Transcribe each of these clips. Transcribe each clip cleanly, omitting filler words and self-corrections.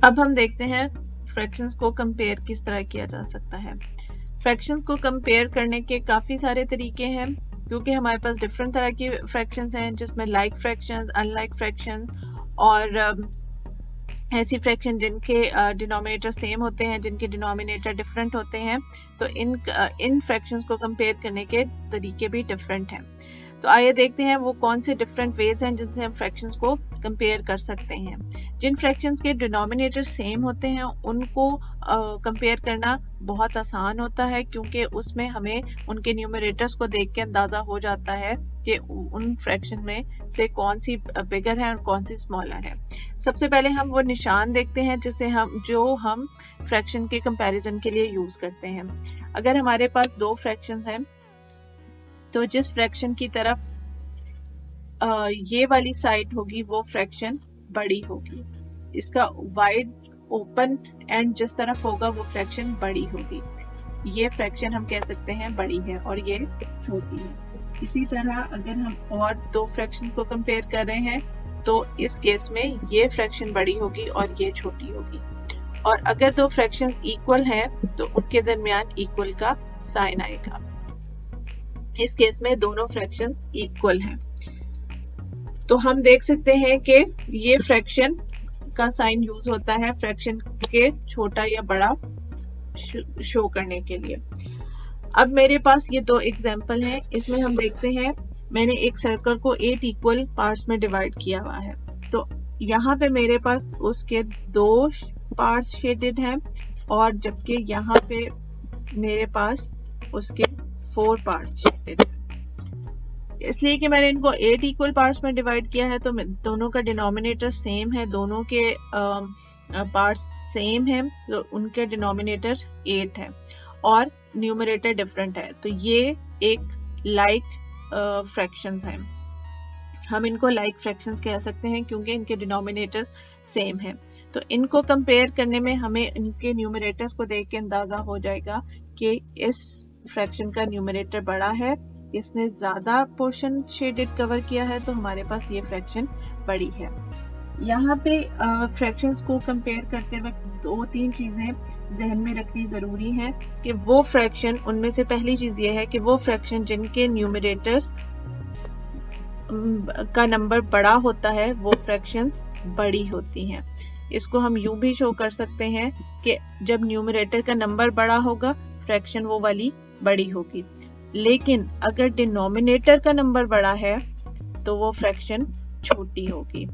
अब हम देखते हैं फ्रैक्शंस को कंपेयर किस तरह किया जा सकता है। फ्रैक्शंस को कंपेयर करने के काफ़ी सारे तरीके हैं, क्योंकि हमारे पास डिफरेंट तरह की फ्रैक्शंस हैं, जिसमें लाइक फ्रैक्शंस, अनलाइक फ्रैक्शन और ऐसी फ्रैक्शन जिनके डिनोमिनेटर सेम होते हैं, जिनके डिनोमिनेटर डिफरेंट होते हैं। तो इन फ्रैक्शंस को कंपेयर करने के तरीके भी डिफरेंट हैं। तो आइए देखते हैं वो कौन से डिफरेंट वेज हैं जिनसे हम फ्रैक्शंस को कंपेयर कर सकते हैं। जिन फ्रैक्शंस के डिनोमिनेटर सेम होते हैं उनको कंपेयर करना बहुत आसान होता है, क्योंकि उसमें हमें उनके न्यूमरेटर्स को देख के अंदाज़ा हो जाता है कि उन फ्रैक्शन में से कौन सी बिगर है और कौन सी स्मॉलर है। सबसे पहले हम वो निशान देखते हैं जो हम फ्रैक्शन के कंपैरिजन के लिए यूज़ करते हैं। अगर हमारे पास दो फ्रैक्शंस हैं, तो जिस फ्रैक्शन की तरफ ये वाली साइड होगी वो फ्रैक्शन बड़ी होगी, इसका वाइड ओपन एंड जिस तरफ होगा वो फ्रैक्शन बड़ी होगी। ये फ्रैक्शन हम कह सकते हैं बड़ी है और ये छोटी है। इसी तरह अगर हम और दो फ्रैक्शन को कंपेयर कर रहे हैं, तो इस केस में ये फ्रैक्शन बड़ी होगी और ये छोटी होगी। और अगर दो फ्रैक्शन इक्वल हैं तो उनके दरमियान इक्वल का साइन आएगा। इस केस में दोनों फ्रैक्शन इक्वल हैं। तो हम देख सकते हैं कि ये फ्रैक्शन का साइन यूज होता है फ्रैक्शन के छोटा या बड़ा शो करने के लिए। अब मेरे पास ये दो एग्जाम्पल हैं। इसमें हम देखते हैं मैंने एक सर्कल को 8 इक्वल पार्ट्स में डिवाइड किया हुआ है। तो यहाँ पे मेरे पास उसके 2 पार्ट्स शेडेड हैं, और जबकि यहाँ पे मेरे पास उसके 4 पार्ट्स शेडेड हैं। इसलिए कि मैंने इनको 8 इक्वल पार्ट्स में डिवाइड किया है, तो दोनों का डिनोमिनेटर सेम है, दोनों के पार्ट्स सेम हैं, तो उनके डिनोमिनेटर 8 है और न्यूमरेटर डिफरेंट है। तो ये एक लाइक फ्रैक्शंस हैं। हम इनको लाइक फ्रैक्शंस कह सकते हैं क्योंकि इनके डिनोमिनेटर सेम हैं। तो इनको कंपेयर करने में हमें इनके न्यूमरेटर्स को देख के अंदाजा हो जाएगा कि इस फ्रैक्शन का न्यूमरेटर बड़ा है, इसने ज्यादा पोर्शन शेडेड कवर किया है, तो हमारे पास ये फ्रैक्शन बड़ी है। यहाँ पे फ्रैक्शंस को कंपेयर करते वक्त 2-3 चीजें जहन में रखनी जरूरी है कि वो फ्रैक्शन, उनमें से पहली चीज ये है कि वो फ्रैक्शन जिनके न्यूमरेटर्स का नंबर बड़ा होता है वो फ्रैक्शंस बड़ी होती हैं। इसको हम यूं भी शो कर सकते हैं कि जब न्यूमरेटर का नंबर बड़ा होगा फ्रैक्शन वो वाली बड़ी होगी, लेकिन अगर डिनोमिनेटर का नंबर बड़ा है तो वो फ्रैक्शन छोटी होगी।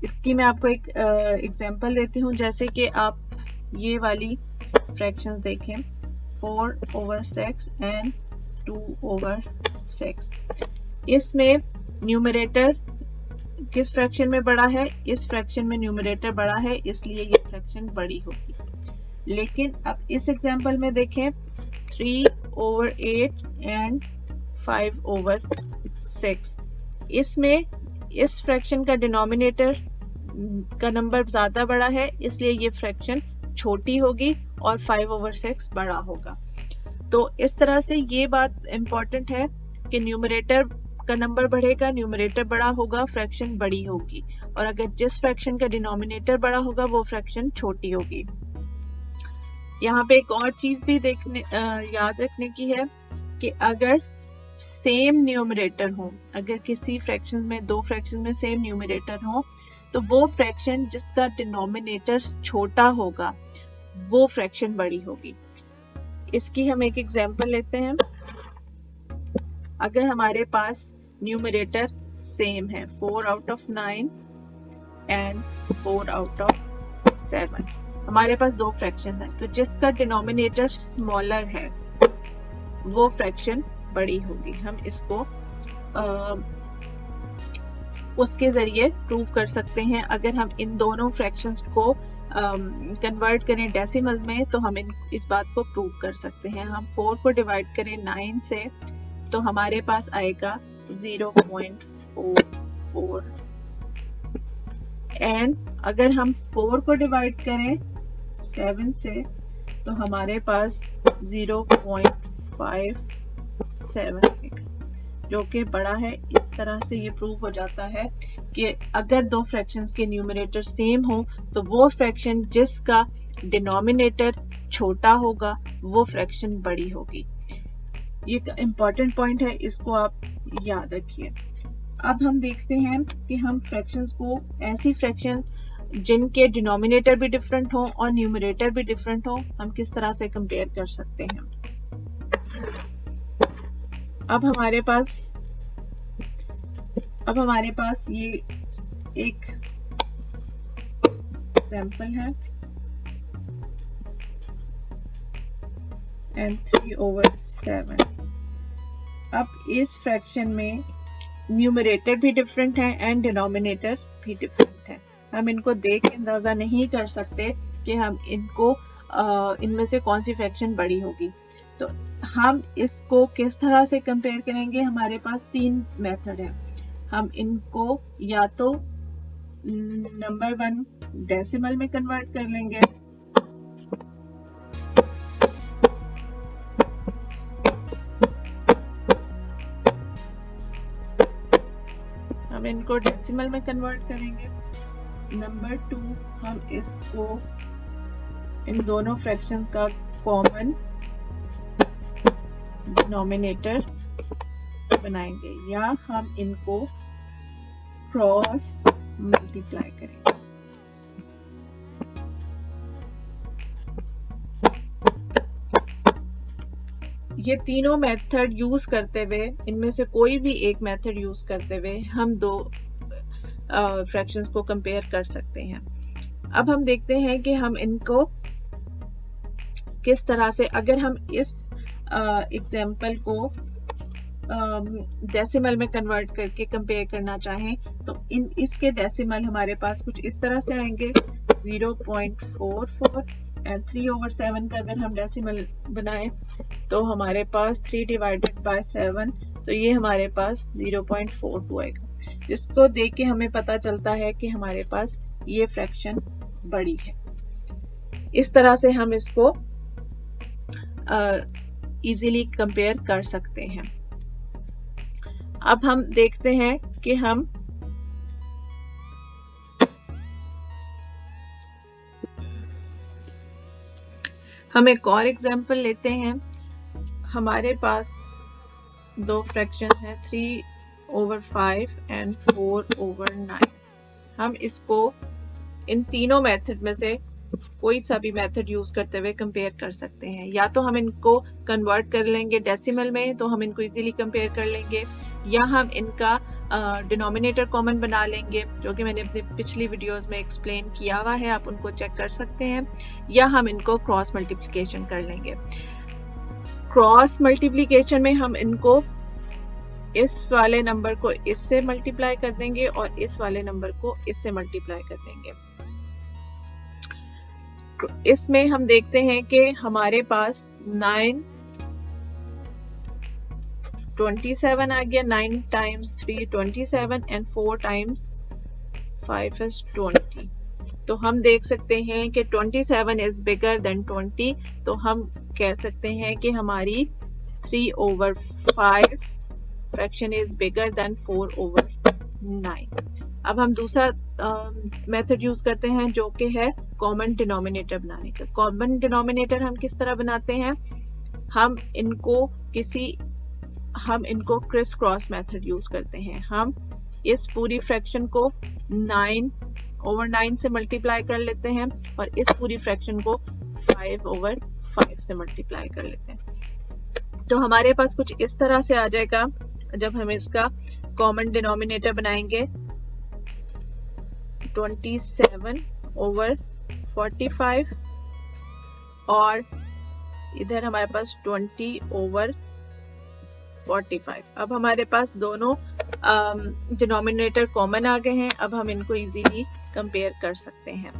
इसकी मैं आपको एक एग्जांपल देती हूँ। जैसे कि आप ये वाली फ्रैक्शंस देखें, 4/6 एंड 2/6। इसमें न्यूमरेटर किस फ्रैक्शन में बड़ा है? इस फ्रैक्शन में न्यूमरेटर बड़ा है, इसलिए ये फ्रैक्शन बड़ी होगी। लेकिन अब इस एग्जांपल में देखें, 3/8 एंड 5/6। इसमें इस फ्रैक्शन का डिनोमिनेटर का नंबर ज्यादा बड़ा है, इसलिए ये फ्रैक्शन छोटी होगी और 5/6 बड़ा होगा। तो इस तरह से ये बात इम्पोर्टेंट है कि न्यूमरेटर का नंबर बढ़ेगा, न्यूमरेटर बड़ा होगा, फ्रैक्शन बड़ी होगी, और अगर जिस फ्रैक्शन का डिनोमिनेटर बड़ा होगा वो फ्रैक्शन छोटी होगी। यहाँ पे एक और चीज भी याद रखने की है कि अगर सेम न्यूमरेटर हो, अगर किसी फ्रैक्शन में, दो फ्रैक्शन में सेम न्यूमरेटर हो, तो वो फ्रैक्शन जिसका डिनोमिनेटर छोटा होगा वो फ्रैक्शन बड़ी होगी। इसकी हम एक एग्जांपल लेते हैं। अगर हमारे पास न्यूमरेटर सेम है, 4/9 एंड 4/7, हमारे पास दो फ्रैक्शन है, तो जिसका डिनोमिनेटर स्मॉलर है वो फ्रैक्शन बड़ी होगी। हम इसको उसके जरिए प्रूव कर सकते हैं। अगर हम इन दोनों फ्रैक्शंस को कन्वर्ट करें डेसिमल में, तो हम इस बात को प्रूव कर सकते हैं। हम 4 को डिवाइड करें 9 से, तो हमारे पास आएगा 0.44, एंड अगर हम 4 को डिवाइड करें 7 से, तो हमारे पास 0.57 आएगा, जो कि बड़ा है। इस तरह से ये प्रूव हो जाता है कि अगर दो फ्रैक्शंस के न्यूमरेटर सेम हो तो वो फ्रैक्शन जिसका डिनोमिनेटर छोटा होगा वो फ्रैक्शन बड़ी होगी। ये इम्पॉर्टेंट पॉइंट है, इसको आप याद रखिए। अब हम देखते हैं कि हम फ्रैक्शंस को, ऐसी फ्रैक्शन जिनके डिनोमिनेटर भी डिफरेंट हो और न्यूमरेटर भी डिफरेंट हो, हम किस तरह से कंपेयर कर सकते हैं। अब हमारे पास ये एक एग्जाम्पल है and 3/7। अब इस फ्रैक्शन में न्यूमरेटर भी डिफरेंट है एंड डिनोमिनेटर भी डिफरेंट है। हम इनको देख के अंदाजा नहीं कर सकते कि हम इनमें से कौन सी फ्रैक्शन बड़ी होगी। तो हम इसको किस तरह से कंपेयर करेंगे, हमारे पास 3 मेथड है। हम इनको या तो नंबर 1 डेसिमल में कन्वर्ट कर लेंगे, हम इनको डेसिमल में कन्वर्ट करेंगे। नंबर 2 हम इसको इन दोनों फ्रैक्शन का कॉमन डिनोमिनेटर बनाएंगे या हम इनको क्रॉस मल्टीप्लाई करेंगे। ये तीनों मेथड यूज करते हुए, इनमें से कोई भी एक मेथड यूज करते हुए हम दो फ्रैक्शंस को कंपेयर कर सकते हैं। अब हम देखते हैं कि हम इनको किस तरह से, अगर हम इस एग्जाम्पल को डेसिमल में कन्वर्ट करके कंपेयर करना चाहें तो इसके डेसिमल हमारे पास कुछ इस तरह से आएंगे 0.44 एंड 3/7 का अगर हम डेसिमल बनाएं तो हमारे पास 3/7, तो ये हमारे पास 0.42 आएगा, जिसको देख के हमें पता चलता है कि हमारे पास ये फ्रैक्शन बड़ी है। इस तरह से हम इसको इजीली कंपेयर कर सकते हैं। अब हम देखते हैं कि हम एक और एग्जांपल लेते हैं। हमारे पास दो फ्रैक्शन है 3/5 एंड 4/9। हम इसको इन तीनों मेथड में से कोई सा भी मेथड यूज करते हुए कंपेयर कर सकते हैं। या तो हम इनको कन्वर्ट कर लेंगे डेसिमल में, तो हम इनको इजीली कंपेयर कर लेंगे, या हम इनका डिनोमिनेटर कॉमन बना लेंगे, जो कि मैंने अपनी पिछली वीडियोस में एक्सप्लेन किया हुआ है, आप उनको चेक कर सकते हैं। या हम इनको क्रॉस मल्टीप्लिकेशन कर लेंगे। क्रॉस मल्टीप्लिकेशन में हम इनको इस वाले नंबर को इससे मल्टीप्लाई कर देंगे और इस वाले नंबर को इससे मल्टीप्लाई कर देंगे। इसमें हम देखते हैं कि हमारे पास 9/27 आ गया, 9 times 3 27 and 4 times 5 is 20। तो हम देख सकते हैं कि 27 is bigger than 20, तो हम कह सकते हैं कि हमारी 3/5 फ्रैक्शन इज बिगर देन 4/9। अब हम दूसरा मेथड यूज करते हैं जो कि है कॉमन डिनोमिनेटर बनाने का। कॉमन डिनोमिनेटर हम किस तरह बनाते हैं, हम इनको क्रिस क्रॉस मेथड यूज करते हैं। हम इस पूरी फ्रैक्शन को 9/9 से मल्टीप्लाई कर लेते हैं और इस पूरी फ्रैक्शन को 5/5 से मल्टीप्लाई कर लेते हैं। तो हमारे पास कुछ इस तरह से आ जाएगा जब हम इसका कॉमन डिनोमिनेटर बनाएंगे 27/45 और इधर हमारे पास 20/45। अब हमारे पास दोनों डिनोमिनेटर कॉमन आ गए हैं। अब हम इनको इजीली कंपेयर कर सकते हैं।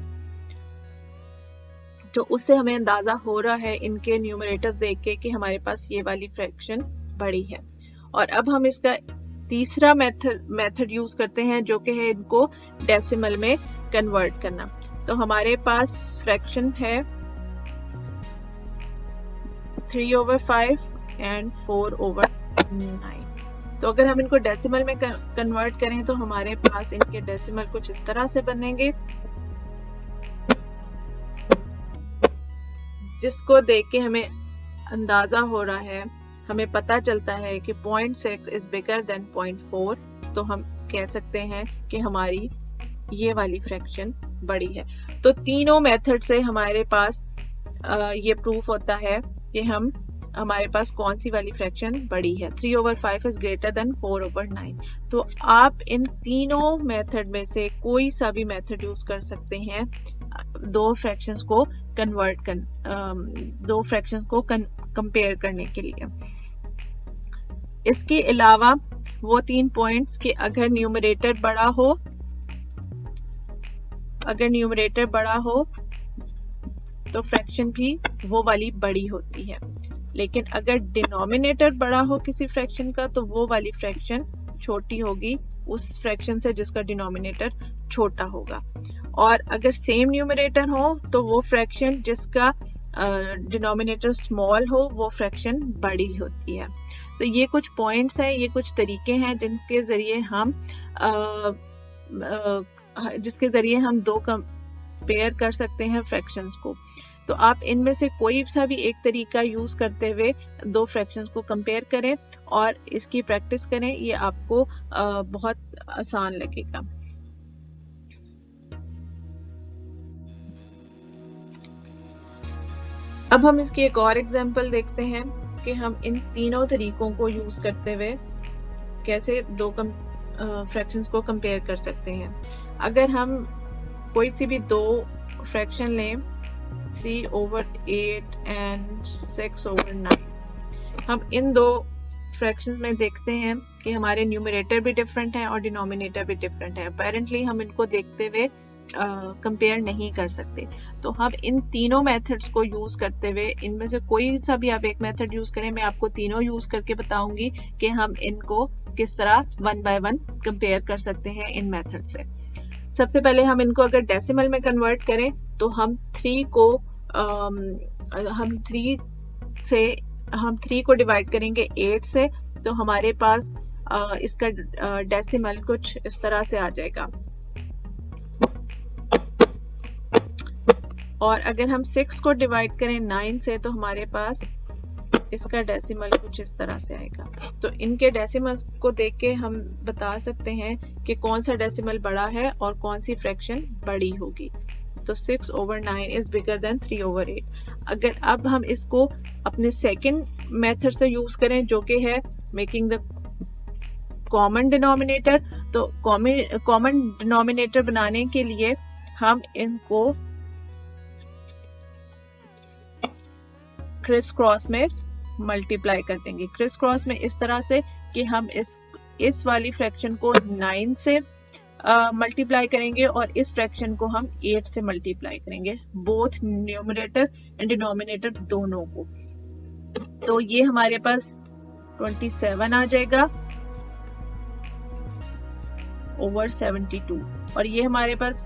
तो उससे हमें अंदाजा हो रहा है इनके न्यूमरेटर्स देख के कि हमारे पास ये वाली फ्रैक्शन बड़ी है। और अब हम इसका तीसरा मेथड यूज करते हैं जो कि है इनको डेसिमल में कन्वर्ट करना। तो हमारे पास फ्रैक्शन है 3/5 एंड 4/9। तो तो अगर हम इनको डेसिमल में कन्वर्ट करें तो हमारे पास इनके डेसिमल कुछ इस तरह से बनेंगे, जिसको देख के हमें अंदाजा हो रहा है, हमें पता चलता है कि 0.6 इज बिगर देन 0.4, तो हम कह सकते हैं कि हमारी ये वाली फ्रैक्शन बड़ी है। तो तीनों मेथड से हमारे पास ये प्रूफ होता है कि हमारे पास कौन सी वाली फ्रैक्शन बड़ी है। 3/5 इज ग्रेटर देन 4/9। तो आप इन तीनों मेथड में से कोई सा भी मेथड यूज कर सकते हैं दो फ्रैक्शंस को कंपेयर करने के लिए। इसके अलावा वो 3 पॉइंट्स कि अगर न्यूमरेटर बड़ा हो तो फ्रैक्शन भी वो वाली बड़ी होती है, लेकिन अगर डिनोमिनेटर बड़ा हो किसी फ्रैक्शन का तो वो वाली फ्रैक्शन छोटी होगी उस फ्रैक्शन से जिसका डिनोमिनेटर छोटा होगा। और अगर सेम न्यूमरेटर हो तो वो फ्रैक्शन जिसका डिनोमिनेटर स्मॉल हो वो फ्रैक्शन बड़ी होती है। तो ये कुछ पॉइंट्स हैं, ये कुछ तरीके हैं जिनके जरिए हम दो कंपेयर कर सकते हैं फ्रैक्शंस को। तो आप इनमें से कोई सा भी एक तरीका यूज करते हुए दो फ्रैक्शंस को कंपेयर करें और इसकी प्रैक्टिस करें, ये आपको बहुत आसान लगेगा। अब हम इसकी एक और एग्जांपल देखते हैं कि हम इन तीनों तरीकों को यूज करते हुए कैसे दो फ्रैक्शंस को कंपेयर कर सकते हैं। अगर हम कोई सी भी दो फ्रैक्शन लें 3/8 एंड 6/9, हम इन दो फ्रैक्शंस में देखते हैं कि हमारे न्यूमरेटर भी डिफरेंट है और डिनोमिनेटर भी डिफरेंट है। अपेरेंटली हम इनको देखते हुए कंपेयर नहीं कर सकते। तो हम इन तीनों मेथड्स को यूज करते हुए इनमें से कोई सा भी आप एक मेथड यूज करें, मैं आपको तीनों यूज करके बताऊंगी कि हम इनको किस तरह 1 by 1 कंपेयर कर सकते हैं इन मेथड से। सबसे पहले हम इनको अगर डेसिमल में कन्वर्ट करें तो हम 3 को डिवाइड करेंगे 8 से, तो हमारे पास इसका डेसिमल कुछ इस तरह से आ जाएगा। और अगर हम 6 को डिवाइड करें 9 से तो हमारे पास इसका डेसिमल कुछ इस तरह से आएगा। तो इनके डेसिमल को देख के हम बता सकते हैं कि कौन सा डेसिमल बड़ा है और कौन सी फ्रैक्शन बड़ी होगी। तो 6/9 इज बिगर देन 3/8। अगर अब हम इसको अपने सेकंड मेथड से यूज करें जो कि है मेकिंग द कॉमन डिनोमिनेटर, तो कॉमन डिनोमिनेटर बनाने के लिए हम इनको क्रिस क्रॉस में मल्टीप्लाई कर देंगे। क्रिस क्रॉस में इस तरह से कि हम इस वाली फ्रैक्शन को 9 से मल्टीप्लाई करेंगे और इस फ्रैक्शन को हम 8 से मल्टीप्लाई करेंगे, बोथ न्यूमरेटर एंड डिनोमिनेटर दोनों को। तो ये हमारे पास 27 आ जाएगा ओवर 72 और ये हमारे पास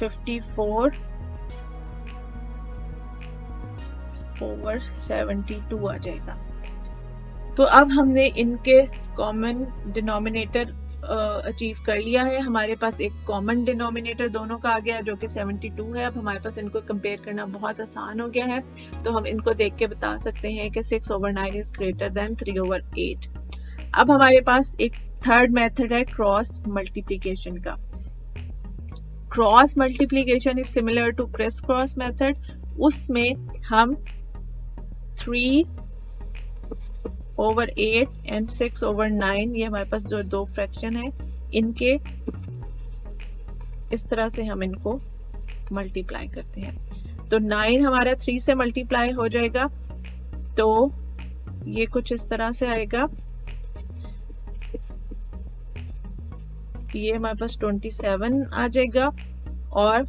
54 ओवर 72 आ जाएगा। तो अब हमने इनके कॉमन डिनोमिनेटर अचीव कर लिया है। हमारे पास एक कॉमन डिनोमिनेटर दोनों का आ गया जो कि 72 है। अब हमारे पास इनको कंपेयर करना बहुत आसान हो गया है, तो हम इनको देख के बता सकते हैं कि 6/9 इज ग्रेटर देन 3/8। अब हमारे पास एक थर्ड मेथड है क्रॉस मल्टीप्लिकेशन का। Cross multiplication is similar to criss cross method. उसमें हम 3/8 एंड 6/9, ये हमारे पास जो दो फ्रैक्शन है, इनके इस तरह से हम इनको मल्टीप्लाई करते हैं। तो 9 हमारा 3 से मल्टीप्लाई हो जाएगा, तो ये कुछ इस तरह से आएगा। ये हमारे पास 27 आ जाएगा और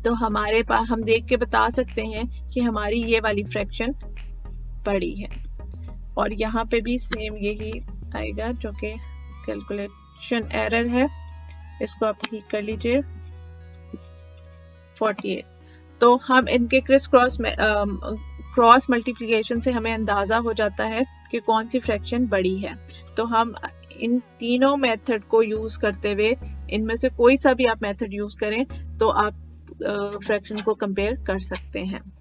तो हमारे पास हम देख के बता सकते हैं कि हमारी ये वाली फ्रैक्शन बड़ी है। और यहाँ पे भी सेम यही आएगा जो कि कैलकुलेशन एरर है, इसको आप ठीक कर लीजिए। 48। तो हम इनके क्रॉस मल्टीप्लिकेशन से हमें अंदाजा हो जाता है कि कौन सी फ्रैक्शन बड़ी है। तो हम इन तीनों मेथड को यूज करते हुए इनमें से कोई सा भी आप मेथड यूज करें तो आप फ्रैक्शन को कंपेयर कर सकते हैं।